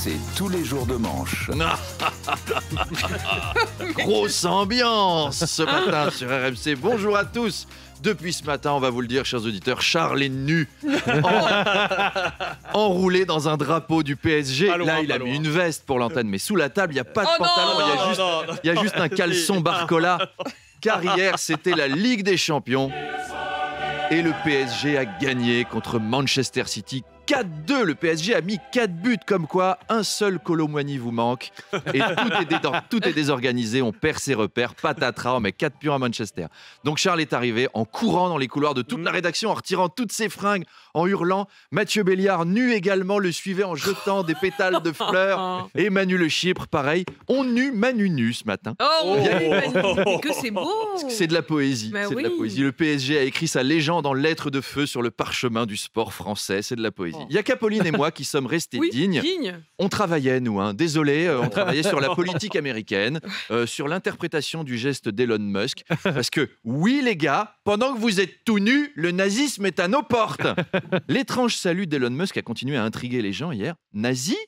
RMC tous les jours de manche. Grosse ambiance ce matin sur RMC. Bonjour à tous. Depuis ce matin, on va vous le dire, chers auditeurs, Charles est nu, enroulé dans un drapeau du PSG. Là, il a mis une veste pour l'antenne, mais sous la table, il n'y a pas de pantalon, il y a juste un caleçon Barcola. Car hier, c'était la Ligue des Champions. Et le PSG a gagné contre Manchester City 4-2. Le PSG a mis 4 buts, comme quoi un seul Kolo Muani vous manque. Et tout est désorganisé, on perd ses repères, patatras, on met 4 buts à Manchester. Donc Charles est arrivé en courant dans les couloirs de toute la rédaction, en retirant toutes ses fringues, en hurlant. Mathieu Béliard, nu également, le suivait en jetant des pétales de fleurs. Et Manu Le Chypre, pareil. On nu Manu nu ce matin. Oh oui, Manu, que c'est beau. C'est de la poésie. Bah c'est oui. de la poésie. Le PSG a écrit sa légende en lettres de feu sur le parchemin du sport français. C'est de la poésie. Il y a qu'Apolline et moi qui sommes restés dignes. On travaillait, nous. Désolé, on travaillait sur la politique américaine, sur l'interprétation du geste d'Elon Musk. Parce que, oui, les gars, pendant que vous êtes tout nus, le nazisme est à nos portes. L'étrange salut d'Elon Musk a continué à intriguer les gens hier. Nazi ?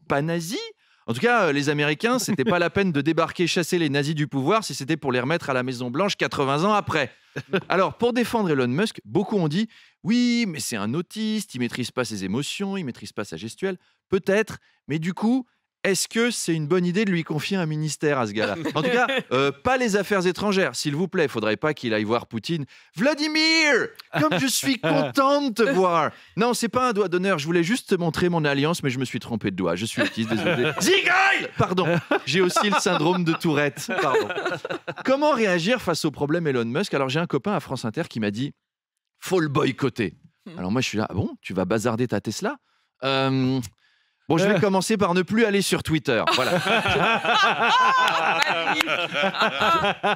Pas nazi ? En tout cas, les Américains, c'était pas la peine de débarquer chasser les nazis du pouvoir si c'était pour les remettre à la Maison-Blanche 80 ans après. Alors, pour défendre Elon Musk, beaucoup ont dit « Oui, mais c'est un autiste, il maîtrise pas ses émotions, il maîtrise pas sa gestuelle. » Peut-être, mais du coup, est-ce que c'est une bonne idée de lui confier un ministère à ce gars-là ? En tout cas, pas les affaires étrangères, s'il vous plaît. Il faudrait pas qu'il aille voir Poutine. « Vladimir, comme je suis contente de te voir !» Non, c'est pas un doigt d'honneur. Je voulais juste te montrer mon alliance, mais je me suis trompé de doigt. Je suis autiste, désolé. Zigail ! Pardon, j'ai aussi le syndrome de Tourette. Pardon. Comment réagir face au problème Elon Musk ? Alors, j'ai un copain à France Inter qui m'a dit « Faut le boycotter. » Alors moi, je suis là « Ah bon ? Tu vas bazarder ta Tesla ? Bon, je vais commencer par ne plus aller sur Twitter. Voilà.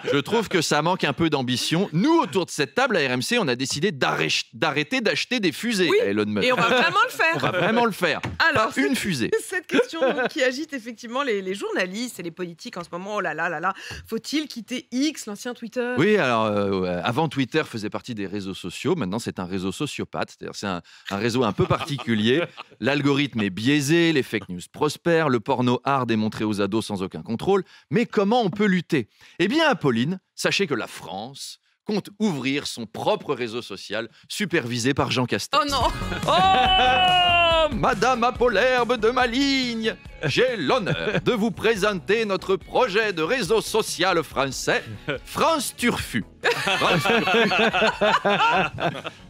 Je trouve que ça manque un peu d'ambition. Nous, autour de cette table à RMC, on a décidé d'arrêter d'acheter des fusées à Elon Musk. Et on va vraiment le faire. On va vraiment le faire. Alors, pas une fusée. Cette question qui agite effectivement les journalistes et les politiques en ce moment. Oh là là là là. Faut-il quitter X, l'ancien Twitter ? Oui, alors avant Twitter faisait partie des réseaux sociaux. Maintenant, c'est un réseau sociopathe. C'est-à-dire, c'est un réseau un peu particulier. L'algorithme est biaisé. Les fake news prospèrent, le porno hard est montré aux ados sans aucun contrôle. Mais comment on peut lutter ? Eh bien, Apolline, sachez que la France compte ouvrir son propre réseau social supervisé par Jean Castex. Oh non ! Oh, Madame Apolherbe de ma ligne, j'ai l'honneur de vous présenter notre projet de réseau social français, France Turfu.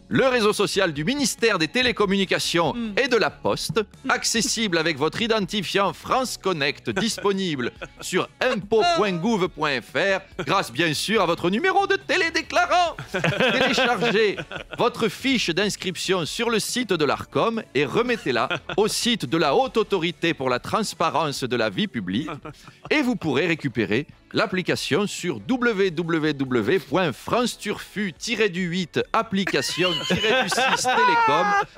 Le réseau social du ministère des Télécommunications et de la Poste, accessible avec votre identifiant France Connect, disponible sur impôt.gouv.fr, grâce bien sûr à votre numéro de télédéclarant. Téléchargez votre fiche d'inscription sur le site de l'Arcom et remettez-la au site de la Haute Autorité pour la transparence de la vie publique. Et vous pourrez récupérer l'application sur www.franceturfu-8 application-6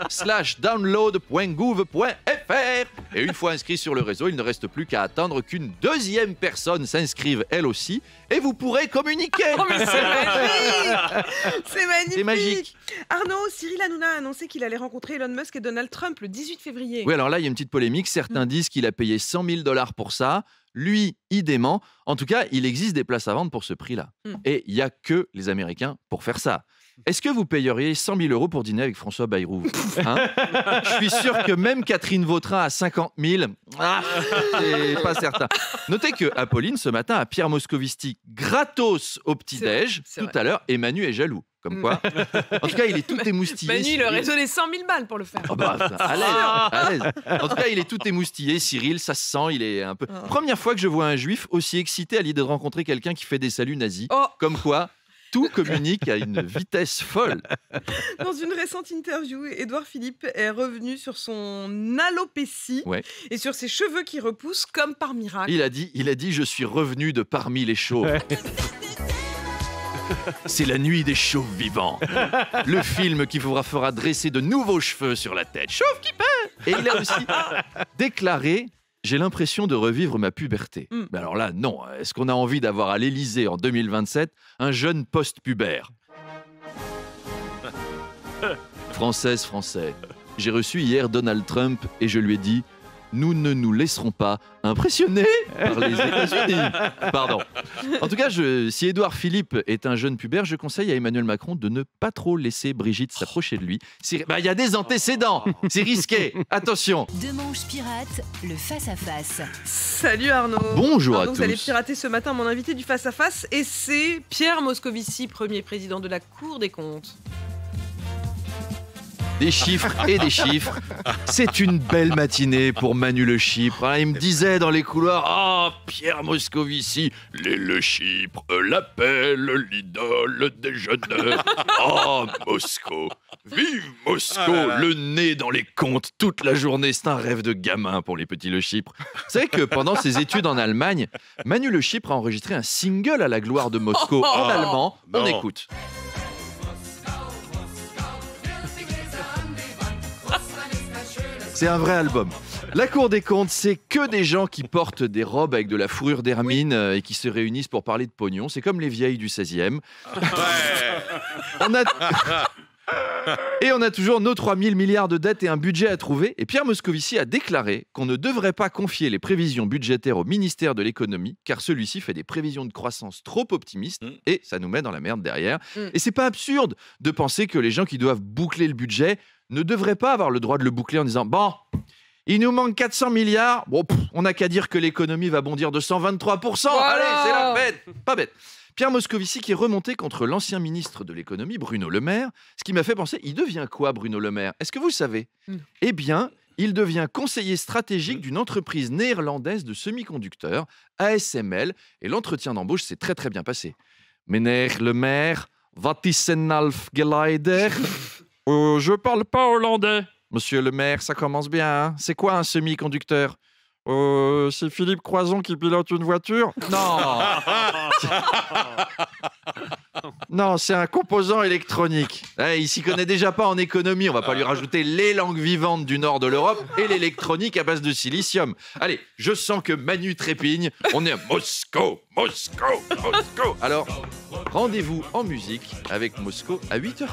télécom/download.gouv.fr. Et une fois inscrit sur le réseau, il ne reste plus qu'à attendre qu'une deuxième personne s'inscrive elle aussi et vous pourrez communiquer. Oh mais c'est magique ! C'est magnifique. C'est magique. Arnaud, Cyril Hanouna a annoncé qu'il allait rencontrer Elon Musk et Donald Trump le 18 février. Oui, alors là, il y a une petite polémique. Certains disent qu'il a payé $100 000 pour ça. Lui, il dément. En tout cas, il existe des places à vendre pour ce prix-là. Et il n'y a que les Américains pour faire ça. Est-ce que vous payeriez 100 000 € pour dîner avec François Bayrou ? Je suis sûr que même Catherine Vautrin à 50 000, c'est pas certain. Notez que Apolline, ce matin, a Pierre Moscovici gratos au petit-déj. Tout à l'heure, et Manu est jaloux. Comme quoi. En tout cas, il est tout émoustillé. Manu, il aurait donné 100 000 balles pour le faire. Oh bah, à l'aise. En tout cas, il est tout émoustillé. Cyril, ça se sent, il est un peu... Première fois que je vois un juif aussi excité à l'idée de rencontrer quelqu'un qui fait des saluts nazis. Comme quoi, tout communique à une vitesse folle. Dans une récente interview, Édouard Philippe est revenu sur son alopécie et sur ses cheveux qui repoussent comme par miracle. Il a dit, je suis revenu de parmi les chauves. C'est la nuit des chauves vivants. Le film qui vous fera dresser de nouveaux cheveux sur la tête. Chauve qui peint. Et il a aussi déclaré « J'ai l'impression de revivre ma puberté ». Mais alors là, non. Est-ce qu'on a envie d'avoir à l'Élysée en 2027 un jeune post-pubère ? Française, Français, j'ai reçu hier Donald Trump et je lui ai dit « nous ne nous laisserons pas impressionner par les États-Unis. Pardon. En tout cas, si Édouard Philippe est un jeune pubère, je conseille à Emmanuel Macron de ne pas trop laisser Brigitte s'approcher de lui. Il y a des antécédents, c'est risqué. Attention. Demanche pirate, le face-à-face. Salut Arnaud. Bonjour à tous. Vous allez pirater ce matin mon invité du face-à-face et c'est Pierre Moscovici, premier président de la Cour des comptes. Des chiffres et des chiffres. C'est une belle matinée pour Manu Le Chypre. Il me disait dans les couloirs, Pierre Moscovici, le Chypre, l'appel, l'idole des jeunes. Moscou. Vive Moscou, le nez dans les comptes toute la journée. C'est un rêve de gamin pour les petits Le Chypre. Vous savez que pendant ses études en Allemagne, Manu Le Chypre a enregistré un single à la gloire de Moscou en allemand. On écoute. C'est un vrai album. La Cour des comptes, c'est que des gens qui portent des robes avec de la fourrure d'hermine et qui se réunissent pour parler de pognon. C'est comme les vieilles du 16e. On a toujours nos 3000 milliards de dettes et un budget à trouver. Et Pierre Moscovici a déclaré qu'on ne devrait pas confier les prévisions budgétaires au ministère de l'économie, car celui-ci fait des prévisions de croissance trop optimistes et ça nous met dans la merde derrière. Et c'est pas absurde de penser que les gens qui doivent boucler le budget ne devraient pas avoir le droit de le boucler en disant « Bon, il nous manque 400 milliards, on n'a qu'à dire que l'économie va bondir de 123%. Voilà. Allez, c'est la fête !» Pas bête. Pierre Moscovici qui est remonté contre l'ancien ministre de l'économie, Bruno Le Maire, ce qui m'a fait penser, il devient quoi Bruno Le Maire? Est-ce que vous savez? Eh bien, il devient conseiller stratégique d'une entreprise néerlandaise de semi-conducteurs, ASML, et l'entretien d'embauche s'est très très bien passé. Meneer Le Maire, wat is een half geleider? Je parle pas hollandais. Monsieur Le Maire, ça commence bien. Hein, c'est quoi un semi-conducteur? C'est Philippe Croison qui pilote une voiture? Non. Non, c'est un composant électronique. Il s'y connaît déjà pas en économie. On va pas lui rajouter les langues vivantes du nord de l'Europe et l'électronique à base de silicium. Allez, je sens que Manu trépigne. On est à Moscou. Alors, rendez-vous en musique avec Moscou à 8h.